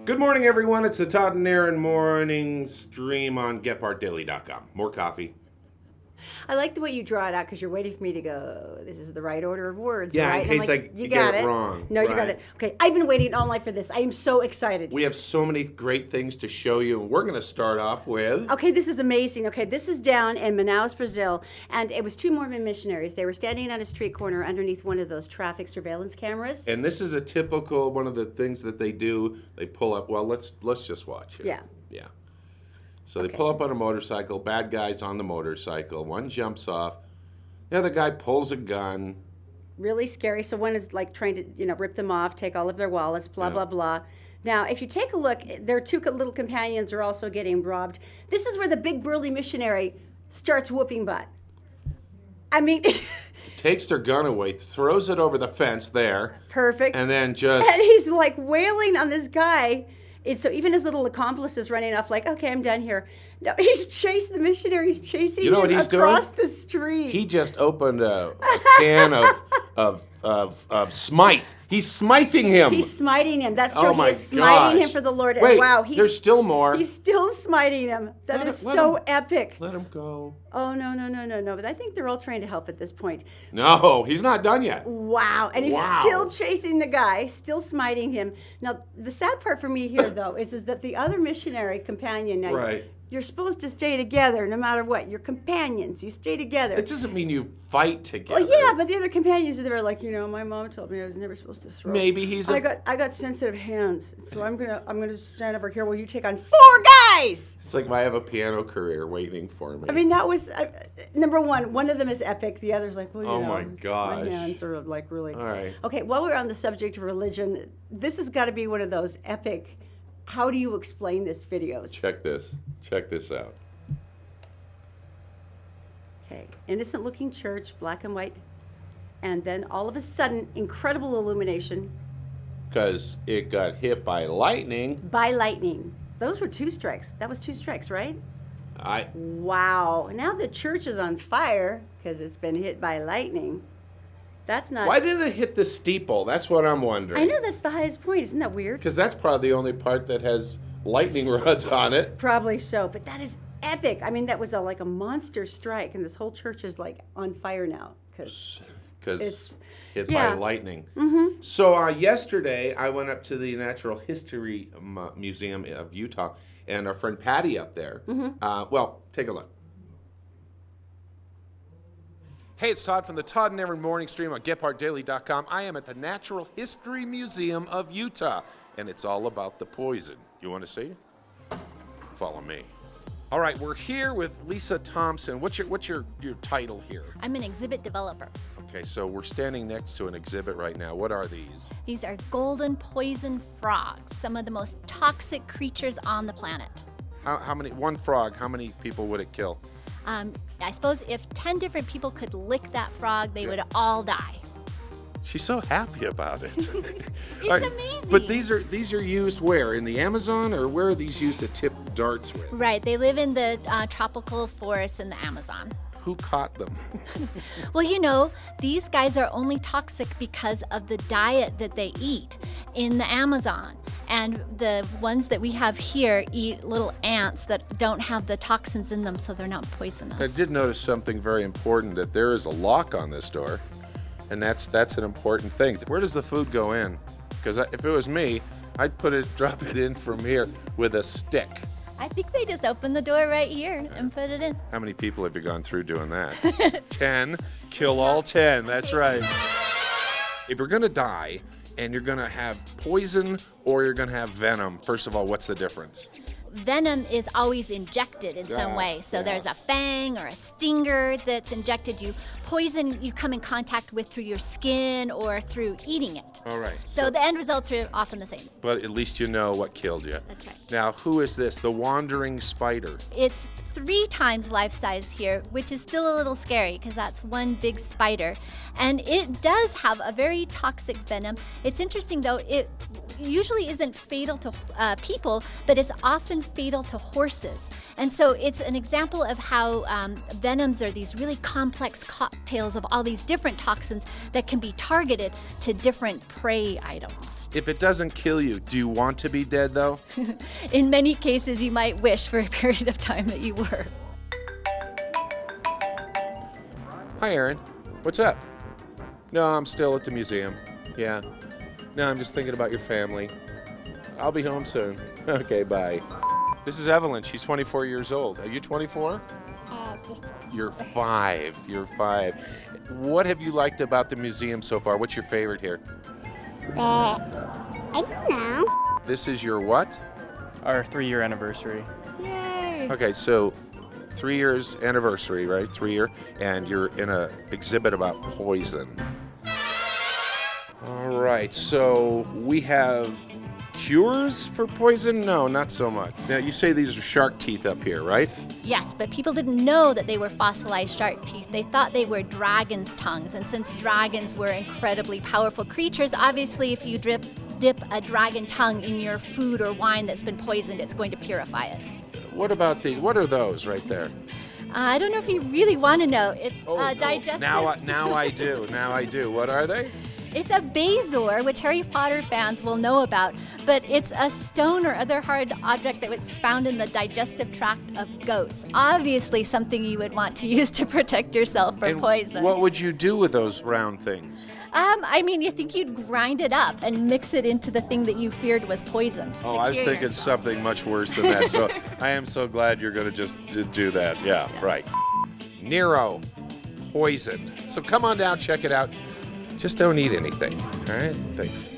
Good morning, everyone. It's the Todd and Erin Morning stream on getpartdaily.com. More coffee. I like the way you draw it out because you're waiting for me to go, this is the right order of words, Yeah, right? in case you get it wrong. No, right. you got it. Okay, I've been waiting all night for this. I am so excited. We have so many great things to show you, and we're going to start off with... Okay, this is amazing. Okay, this is down in Manaus, Brazil, and it was two Mormon missionaries. They were standing on a street corner underneath one of those traffic surveillance cameras. And this is a typical, one of the things that they do. They pull up, well, let's just watch it. Yeah. Yeah. So they pull up on a motorcycle, bad guys on the motorcycle. One jumps off. The other guy pulls a gun. Really scary. So one is like trying to, rip them off, take all of their wallets, blah, blah, blah. Now, if you take a look, their two little companions are also getting robbed. This is where the big burly missionary starts whooping butt. I mean... Takes their gun away, throws it over the fence there. Perfect. And then just... And he's like wailing on this guy. So even his little accomplice is running off like, okay, I'm done here. No, he's chasing the missionaries, chasing him across the street. He just opened a can of smite. He's smiting him. He's smiting him. That's true. Oh he is smiting him for the Lord. Wait, wow, there's still more. He's still smiting him. That is so epic. Let him go. Oh, no. But I think they're all trying to help at this point. No, he's not done yet. Wow. And he's still chasing the guy, still smiting him. Now, the sad part for me here, though, is that the other missionary companion, you're supposed to stay together no matter what. You're companions. You stay together. It doesn't mean you fight together. Well, yeah, but the other companions are there like, my mom told me I was never supposed to throw. Maybe he's I got sensitive hands, so I'm gonna stand over here while you take on 4 guys. It's like I have a piano career waiting for me. I mean, that was number one. One of them is epic. The other's like, well, oh my gosh, my hands are like really. All right. Okay, while we're on the subject of religion, this has got to be one of those epic. How do you explain this videos? Check this out. Okay, innocent looking church, black and white, and then all of a sudden, incredible illumination. Because it got hit by lightning. By lightning. Those were 2 strikes. That was 2 strikes, right? Wow. Now the church is on fire because it's been hit by lightning. That's not... Why didn't it hit the steeple? That's what I'm wondering. I know that's the highest point. Isn't that weird? Because that's probably the only part that has lightning rods on it. Probably so. But that is epic. I mean, that was like a monster strike, and this whole church is like on fire now because it's hit by lightning. Mm-hmm. So yesterday I went up to the Natural History Museum of Utah, and our friend Patty up there. Well, take a look. Hey, it's Todd from the Todd and Erin Morning stream on getpartdaily.com. I am at the Natural History Museum of Utah, and it's all about the poison. You want to see? Follow me. All right, we're here with Lisa Thompson. What's your title here? I'm an exhibit developer. Okay, so we're standing next to an exhibit right now. What are these? These are golden poison frogs, some of the most toxic creatures on the planet. How many? One frog, how many people would it kill? I suppose if 10 different people could lick that frog, they would all die. She's so happy about it. It's amazing. But these are used where? In the Amazon, or where are these used to tip darts with? Right, they live in the tropical forests in the Amazon. Who caught them? Well, these guys are only toxic because of the diet that they eat in the Amazon. And the ones that we have here eat little ants that don't have the toxins in them, so they're not poisonous. I did notice something very important, that there is a lock on this door, and that's an important thing. Where does the food go in? Because if it was me, I'd drop it in from here with a stick. I think they just open the door right here and put it in. How many people have you gone through doing that? 10. Kill all 10. That's right. If you're going to die and you're going to have poison or you're going to have venom, first of all, what's the difference? Venom is always injected in some way. So there's a fang or a stinger that's injected you. Poison you come in contact with through your skin or through eating it. All right. So the end results are often the same. But at least you know what killed you. That's right. Now, who is this? The wandering spider. It's 3 times life size here, which is still a little scary because that's one big spider. And it does have a very toxic venom. It's interesting though, it usually isn't fatal to people, but it's often fatal to horses. And so it's an example of how venoms are these really complex cocktails of all these different toxins that can be targeted to different prey items. If it doesn't kill you, do you want to be dead, though? In many cases, you might wish for a period of time that you were. Hi, Erin. What's up? No, I'm still at the museum. Yeah. No, I'm just thinking about your family. I'll be home soon. Okay, bye. This is Evelyn. She's 24 years old. Are you 24? You're 5. You're 5. What have you liked about the museum so far? What's your favorite here? I don't know. This is your what? Our 3-year anniversary. Yay! Okay, so 3 years anniversary, right? 3 year, and you're in a exhibit about poison. All right, so we have cures for poison? No, not so much. Now, you say these are shark teeth up here, right? Yes, but people didn't know that they were fossilized shark teeth. They thought they were dragons' tongues. And since dragons were incredibly powerful creatures, obviously if you dip a dragon tongue in your food or wine that's been poisoned, it's going to purify it. What about these? What are those right there? I don't know if you really want to know. It's No. digestive. Now I do. Now I do. What are they? It's a bezoar, which Harry Potter fans will know about, but it's a stone or other hard object that was found in the digestive tract of goats. Obviously something you would want to use to protect yourself from And poison. what would you do with those round things? I mean, you think you'd grind it up and mix it into the thing that you feared was poisoned. Oh, to I was cure thinking yourself. something much worse than that. So I am so glad you're going to just do that. Yeah, right. Nero, poison. So come on down, check it out. Just don't eat anything. All right? Thanks.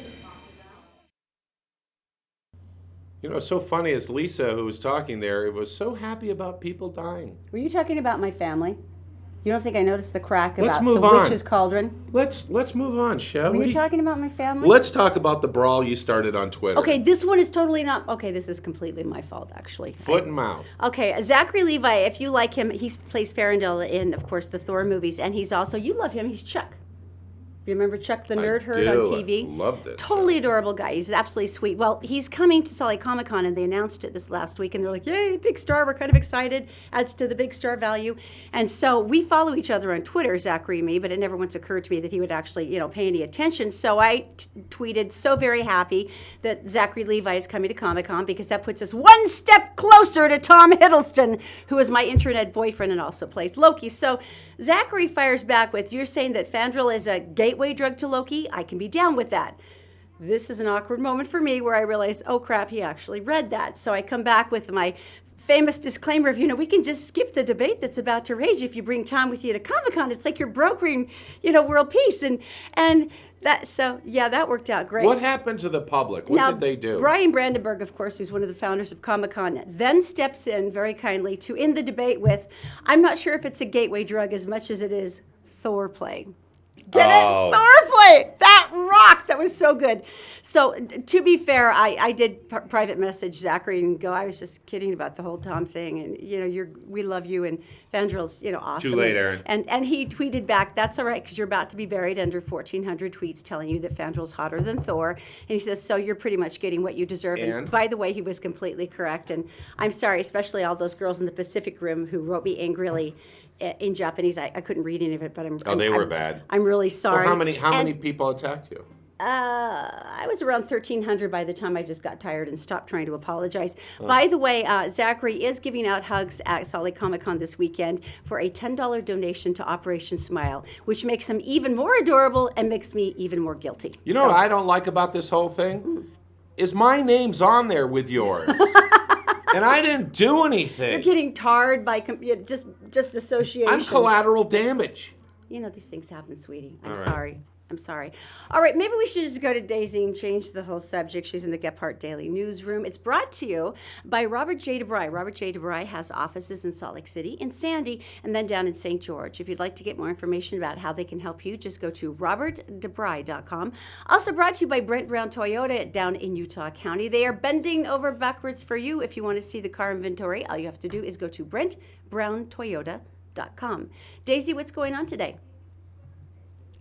You know, what's so funny is Lisa, who was talking there, was so happy about people dying. Were you talking about my family? You don't think I noticed the crack Let's about move the on. witch's cauldron? Let's move on, shall Were we? you talking about my family? Let's talk about the brawl you started on Twitter. Okay, this one is totally not. Okay, this is completely my fault, actually. Foot and mouth. Okay, Zachary Levi, if you like him, he plays Farandel in, of course, the Thor movies, and he's also, you love him, he's Chuck. You remember Chuck the Nerd Herd on TV? I loved it. Totally adorable guy. He's absolutely sweet. Well, he's coming to Salt Lake Comic-Con, and they announced it this last week, and they're like, yay, big star. We're kind of excited. Adds to the big star value. And so we follow each other on Twitter, Zachary and me, but it never once occurred to me that he would actually, pay any attention. So I tweeted, so very happy that Zachary Levi is coming to Comic-Con, because that puts us one step closer to Tom Hiddleston, who is my internet boyfriend and also plays Loki. So Zachary fires back with, you're saying that Fandral is a gateway drug to Loki? I can be down with that. This is an awkward moment for me where I realize, oh crap, he actually read that. So I come back with my famous disclaimer of, we can just skip the debate that's about to rage if you bring Tom with you to Comic-Con. It's like you're brokering, world peace. And that, so yeah, that worked out great. What happened to the public? What did they do? Brian Brandenburg, of course, who's one of the founders of Comic-Con, then steps in very kindly to end the debate with, I'm not sure if it's a gateway drug as much as it is Thor play. Get it? Thor play! That rocked! That was so good. So, to be fair, I did private message Zachary and go, I was just kidding about the whole Tom thing, and, we love you, and Fandral's, awesome. Too late, Erin. And he tweeted back, that's all right, because you're about to be buried under 1,400 tweets telling you that Fandral's hotter than Thor. And he says, so you're pretty much getting what you deserve. And by the way, he was completely correct. And I'm sorry, especially all those girls in the Pacific Room who wrote me angrily in Japanese. I couldn't read any of it, but they were bad. I'm really sorry. So how many people attacked you? I was around 1,300 by the time I just got tired and stopped trying to apologize. By the way, Zachary is giving out hugs at Salt Lake Comic-Con this weekend for a $10 donation to Operation Smile, which makes him even more adorable and makes me even more guilty. You know what I don't like about this whole thing? Is my name's on there with yours. And I didn't do anything. You're getting tarred by just association. I'm collateral damage. These things happen, sweetie. I'm All right. sorry. I'm sorry. All right, maybe we should just go to Daisy and change the whole subject. She's in the Gephardt Daily Newsroom. It's brought to you by Robert J. DeBry. Robert J. DeBry has offices in Salt Lake City, in Sandy, and then down in St. George. If you'd like to get more information about how they can help you, just go to robertdebry.com. Also brought to you by Brent Brown Toyota down in Utah County. They are bending over backwards for you. If you want to see the car inventory, all you have to do is go to brentbrowntoyota.com. Daisy, what's going on today?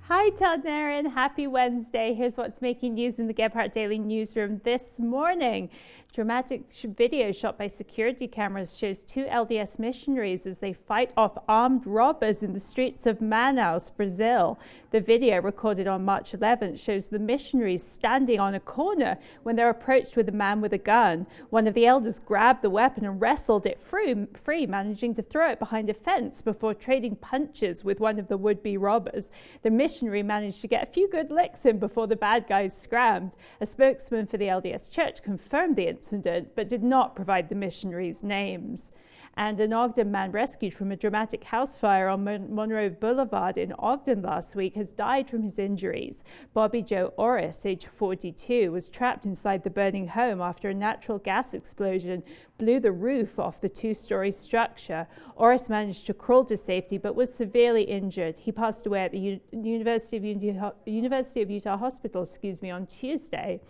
Hi, Todd and Erin. Happy Wednesday. Here's what's making news in the Gebhardt Daily newsroom this morning. Dramatic video shot by security cameras shows two LDS missionaries as they fight off armed robbers in the streets of Manaus, Brazil. The video, recorded on March 11th, shows the missionaries standing on a corner when they're approached with a man with a gun. One of the elders grabbed the weapon and wrestled it free, managing to throw it behind a fence before trading punches with one of the would-be robbers. The missionary managed to get a few good licks in before the bad guys scrammed. A spokesman for the LDS Church confirmed the incident, but did not provide the missionaries' names. And an Ogden man rescued from a dramatic house fire on Monroe Boulevard in Ogden last week has died from his injuries. Bobby Joe Orris, age 42, was trapped inside the burning home after a natural gas explosion blew the roof off the two-story structure. Orris managed to crawl to safety but was severely injured. He passed away at the University of Utah Hospital, on Tuesday.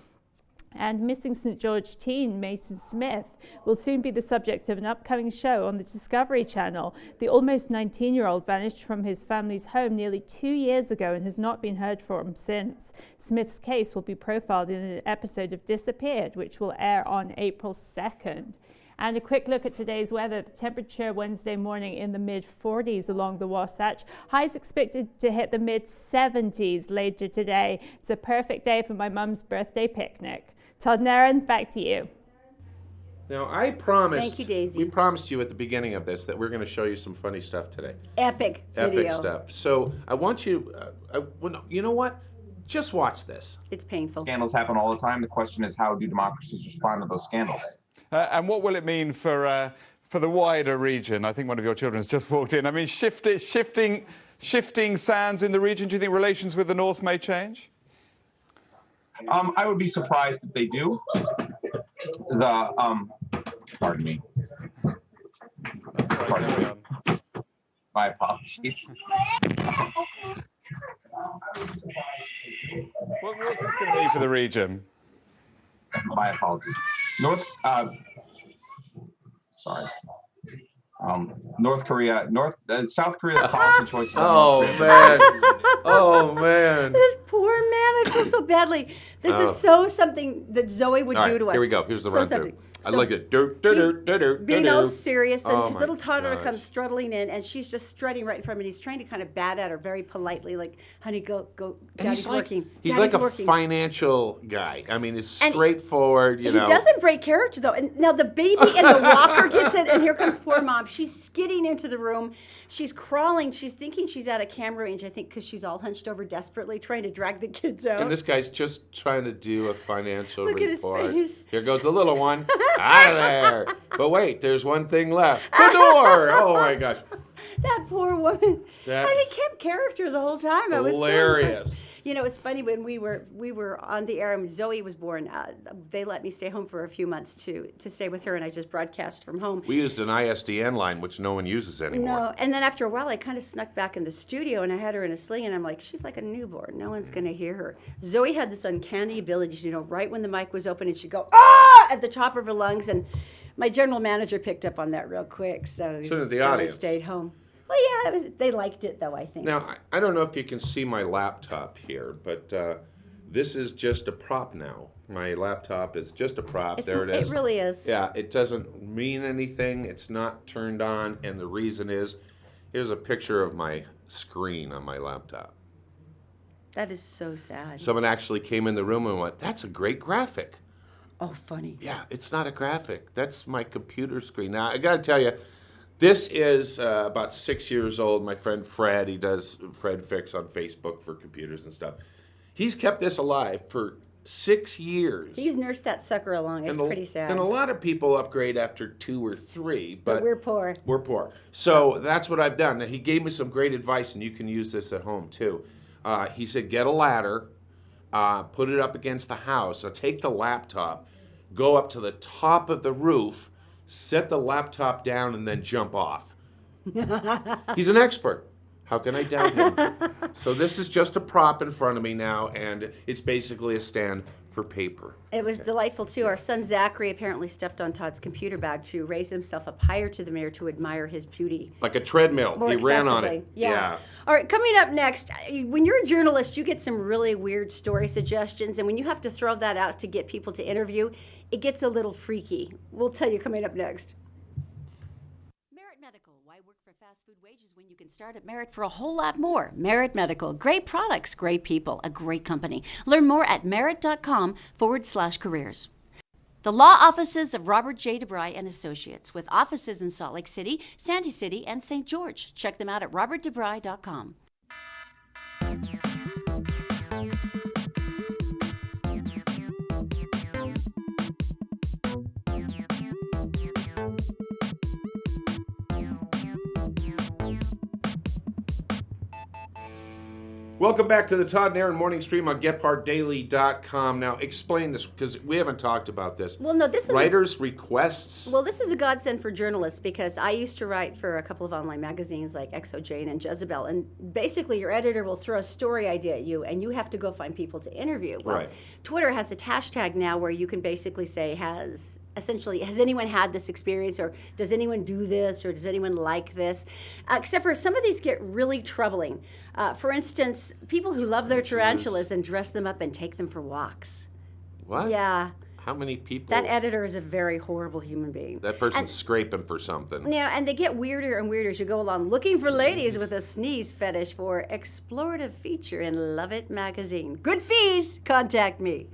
And missing St. George teen Mason Smith will soon be the subject of an upcoming show on the Discovery Channel. The almost 19-year-old vanished from his family's home nearly 2 years ago and has not been heard from since. Smith's case will be profiled in an episode of Disappeared, which will air on April 2nd. And a quick look at today's weather. The temperature Wednesday morning in the mid-40s along the Wasatch. Highs expected to hit the mid-70s later today. It's a perfect day for my mum's birthday picnic. Todd and Erin, back to you. Now, I promised. Thank you, Daisy. We promised you at the beginning of this that we're going to show you some funny stuff today. Epic video. Stuff. So I want you. You know what? Just watch this. It's painful. Scandals happen all the time. The question is, how do democracies respond to those scandals? And what will it mean for the wider region? I think one of your children has just walked in. I mean, shifting sands in the region. Do you think relations with the North may change? I would be surprised if they do. Pardon me. My apologies. What's this going to mean for the region? My apologies. South Korea, the policy choices. Oh man. This poor man, I feel so badly. This is so something that Zoe would do to us. Here we go. Here's the run through. I like it. Being all serious, then Oh his my little toddler gosh. comes struggling in, and she's just strutting right in front of him. He's trying to kind of bat at her very politely, like, "Honey, go, And Daddy's working." He's Daddy's like a working. financial guy. I mean, it's And straightforward. He doesn't break character though. And now the baby in the walker gets in, and here comes poor mom. She's skidding into the room. She's crawling. She's thinking she's out of camera range, I think, because she's all hunched over desperately trying to drag the kids out. And this guy's just trying to do a financial Look at his report. face. Here goes the little one. Out of there. But wait, there's one thing left. The door. Oh my gosh. That poor woman. That's And he kept character the whole time. I was so hilarious. impressed. You know, it's funny when we were on the air and Zoe was born. They let me stay home for a few months to stay with her, and I just broadcast from home. We used an ISDN line, which no one uses anymore. No, and then after a while, I kind of snuck back in the studio, and I had her in a sling, and I'm like, she's like a newborn. No one's going to hear her. Zoe had this uncanny ability to, right when the mic was open, and she'd go, "Ah!" at the top of her lungs, and my general manager picked up on that real quick, so did the I audience. stayed home. Well, yeah, they liked it, though, I think. Now, I don't know if you can see my laptop here, but this is just a prop now. My laptop is just a prop. There it is. It really is. Yeah, it doesn't mean anything. It's not turned on, and the reason is, here's a picture of my screen on my laptop. That is so sad. Someone actually came in the room and went, "That's a great graphic." Oh, funny. Yeah, it's not a graphic. That's my computer screen. Now, I got to tell you, this is about 6 years old. My friend Fred, he does Fred Fix on Facebook for computers and stuff. He's kept this alive for 6 years. He's nursed that sucker along. It's pretty sad. And a lot of people upgrade after 2 or 3, but we're poor. We're poor. So that's what I've done. Now, he gave me some great advice, and you can use this at home too. He said, get a ladder, put it up against the house. So take the laptop, go up to the top of the roof, set the laptop down, and then jump off. He's an expert. How can I doubt him? So this is just a prop in front of me now, and it's basically a stand for paper. It was delightful too. Our son Zachary apparently stepped on Todd's computer bag to raise himself up higher to the mirror to admire his beauty. Like a treadmill. More He ran on it. excessively. Yeah. All right, coming up next, when you're a journalist, you get some really weird story suggestions, and when you have to throw that out to get people to interview, it gets a little freaky. We'll tell you coming up next. Merit Medical. Why work for fast food wages when you can start at Merit for a whole lot more? Merit Medical. Great products, great people, a great company. Learn more at merit.com/careers. The law offices of Robert J. DeBry and Associates, with offices in Salt Lake City, Sandy City, and St. George. Check them out at robertdebry.com. Welcome back to the Todd and Erin Morning Stream on GephartDaily.com. Now, explain this, because we haven't talked about this. Well, no, this is Writers' requests. Well, this is a godsend for journalists, because I used to write for a couple of online magazines like Exo Jane and Jezebel, and basically your editor will throw a story idea at you, and you have to go find people to interview. Well, Right. Twitter has a hashtag now where you can basically say, has anyone had this experience, or does anyone do this, or does anyone like this? Except for some of these get really troubling. For instance, people who love their tarantulas and dress them up and take them for walks. What? Yeah. How many people? That editor is a very horrible human being. That person's scraping for something. Yeah, and they get weirder and weirder as you go along. Looking for ladies with a sneeze fetish for explorative feature in Love It magazine. Good fees. Contact me.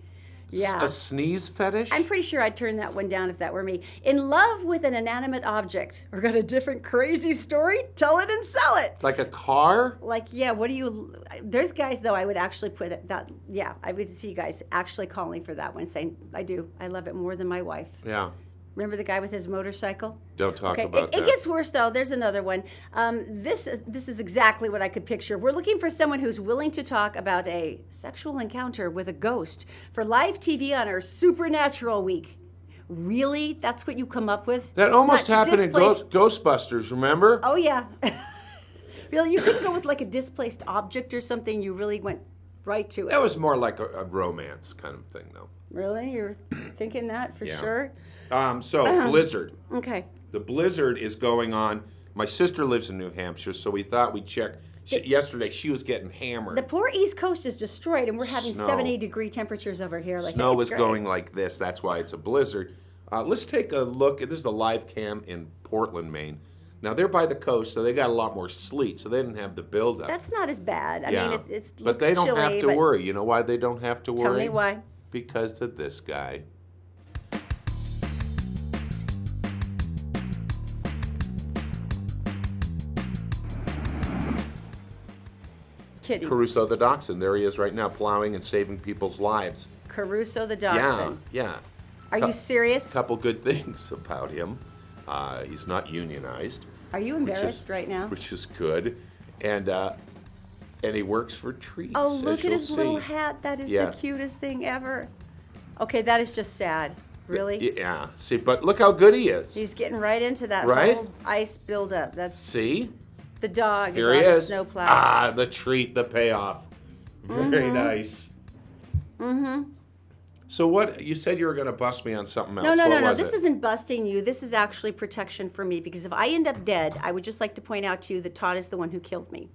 Yeah. A sneeze fetish? I'm pretty sure I'd turn that one down if that were me. In love with an inanimate object. Or got a different crazy story? Tell it and sell it. Like a car? Like, yeah, what do you... There's guys, though, I would actually put that... Yeah, I would see guys actually calling for that one, saying, I do. I love it more than my wife. Yeah. Remember the guy with his motorcycle? Don't talk Okay, about that. It gets worse, though. There's another one. This is exactly what I could picture. We're looking for someone who's willing to talk about a sexual encounter with a ghost for live TV on our Supernatural Week. Really? That's what you come up with? That almost Not happened in displaced- Ghostbusters, remember? Oh, yeah. Really? You couldn't go with like a displaced object or something? You really went right to it. That was more like a romance kind of thing, though. Really? You're thinking that for Yeah. sure? So, Blizzard. Okay. The blizzard is going on. My sister lives in New Hampshire, so we thought we'd check. Yesterday, she was getting hammered. The poor East Coast is destroyed, and we're having Snow. 70-degree temperatures over here. Like, Snow it's was great. going like this. That's why it's a blizzard. Let's take a look. This is the live cam in Portland, Maine. Now, they're by the coast, so they got a lot more sleet, so they didn't have the buildup. That's not as bad. I mean, it's but they don't chilly, have to but worry. You know why they don't have to worry? Tell me why. Because of this guy. Kitty. Caruso the Dachshund. There he is right now, plowing and saving people's lives. Caruso the Dachshund. Yeah. Are you serious? Couple good things about him. He's not unionized. Are you embarrassed right now? Which is good. And he works for treats. Oh, as look at you'll his little see. hat. That is Yeah. the cutest thing ever. Okay, that is just sad. Really? Yeah. See, but look how good he is. He's getting right into that Right? whole ice buildup. That's See? the dog Here is he on a is. snow plow. Ah, the treat, the payoff. Very nice. Mm-hmm. So what, you said you were going to bust me on something else. No. What was This it? isn't busting you. This is actually protection for me, because if I end up dead, I would just like to point out to you that Todd is the one who killed me.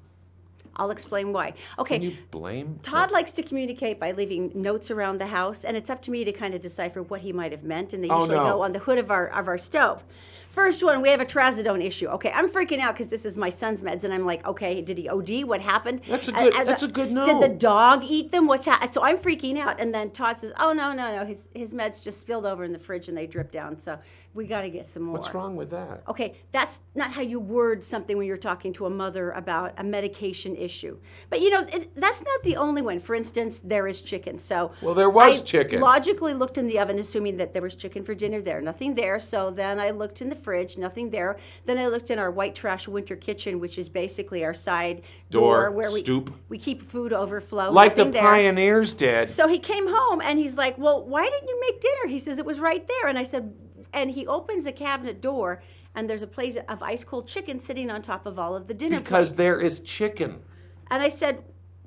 I'll explain why. Okay. Can you blame? Todd likes to communicate by leaving notes around the house, and it's up to me to kind of decipher what he might have meant, and they Oh, usually no. go on the hood of our stove. First one, we have a trazodone issue. Okay, I'm freaking out because this is my son's meds, and I'm like, okay, did he OD? What happened? That's a good- And that's a good Did the no. dog eat them? What's happening? So I'm freaking out, and then Todd says, oh, no, his meds just spilled over in the fridge, and they dripped down, so we got to get some more. What's wrong with that? Okay, that's not how you word something when you're talking to a mother about a medication issue. But you know, that's not the only one. For instance, there is chicken. So Well, there was I chicken. Logically looked in the oven, assuming that there was chicken for dinner there. Nothing there. So then I looked in the fridge. Nothing there. Then I looked in our white trash winter kitchen, which is basically our side door where stoop. we keep food overflow. Like the Nothing there. pioneers did. So he came home and he's like, well, why didn't you make dinner? He says, it was right there. And I said, and he opens a cabinet door and there's a plate of ice cold chicken sitting on top of all of the dinner Because plates. there is chicken. And I said,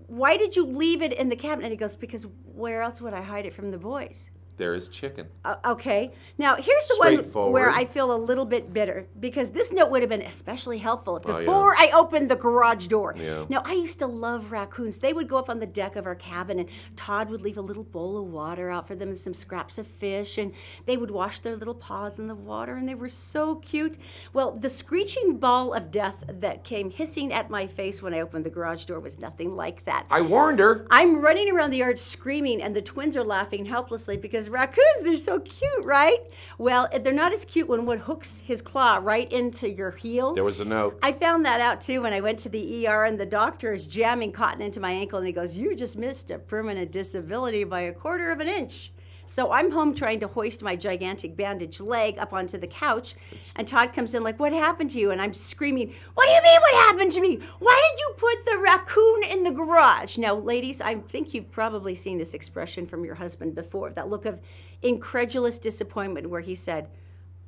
why did you leave it in the cabinet? And he goes, because where else would I hide it from the boys? There is chicken. Okay. Now, here's the one Straightforward. where I feel a little bit bitter, because this note would have been especially helpful Oh, yeah. before I opened the garage door. Yeah. Now, I used to love raccoons. They would go up on the deck of our cabin, and Todd would leave a little bowl of water out for them and some scraps of fish, and they would wash their little paws in the water, and they were so cute. Well, the screeching ball of death that came hissing at my face when I opened the garage door was nothing like that. I warned her. I'm running around the yard screaming, and the twins are laughing helplessly because raccoons, they're so cute, right? Well, they're not as cute when one hooks his claw right into your heel. There was a note. I found that out too when I went to the ER, and the doctor is jamming cotton into my ankle, and he goes, "You just missed a permanent disability by a quarter of an inch." So I'm home trying to hoist my gigantic bandaged leg up onto the couch, and Todd comes in like, "What happened to you?" And I'm screaming, "What do you mean what happened to me? Why did you put the raccoon in the garage?" Now, ladies, I think you've probably seen this expression from your husband before, that look of incredulous disappointment where he said,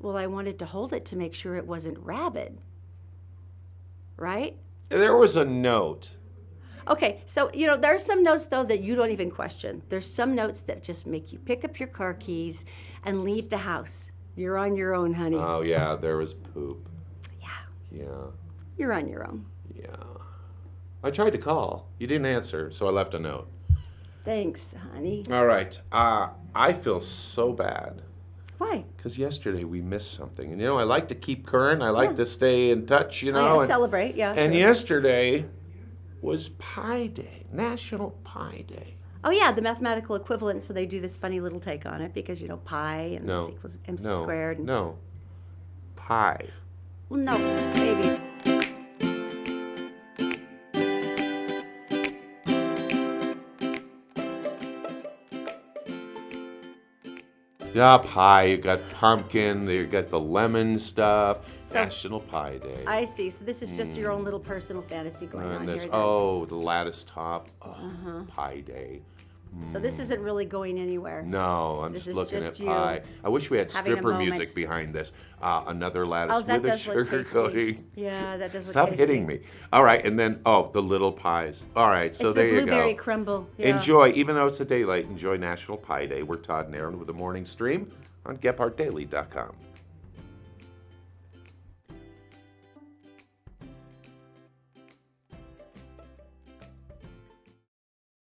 "Well, I wanted to hold it to make sure it wasn't rabid." Right? There was a note. Okay, so, there's some notes, though, that you don't even question. There's some notes that just make you pick up your car keys and leave the house. You're on your own, honey. Oh, yeah, there was poop. Yeah, Yeah, you're on your own. yeah. I tried to call. You didn't answer, so I left a note. Thanks, honey. All right. I feel so bad. Why? Because yesterday we missed something. And, I like to keep current. I like to stay in touch, I celebrate, yeah. And sure. yesterday was Pi Day, National Pi Day. Oh, yeah, the mathematical equivalent, so they do this funny little take on it because, pi and No. this equals MC No, squared. And, no. Pi. Well, no, maybe. Yeah, pie. You got pumpkin. You got the lemon stuff. So- National Pie Day. I see. So this is just your own little personal fantasy going on and here. this, then. the lattice top. Oh, Pie Day. So this isn't really going anywhere. No, I'm This just is looking just at you pie. I wish we had having a stripper moment. music behind this. Another lattice Oh, that with a does look sugar tasty. coating. Yeah, that does look Stop tasty. hitting me. All right, and then, the little pies. All right, so It's there the you blueberry go. crumble. Yeah. Enjoy, even though it's a day late, enjoy National Pie Day. We're Todd and Erin with the morning stream on GephartDaily.com.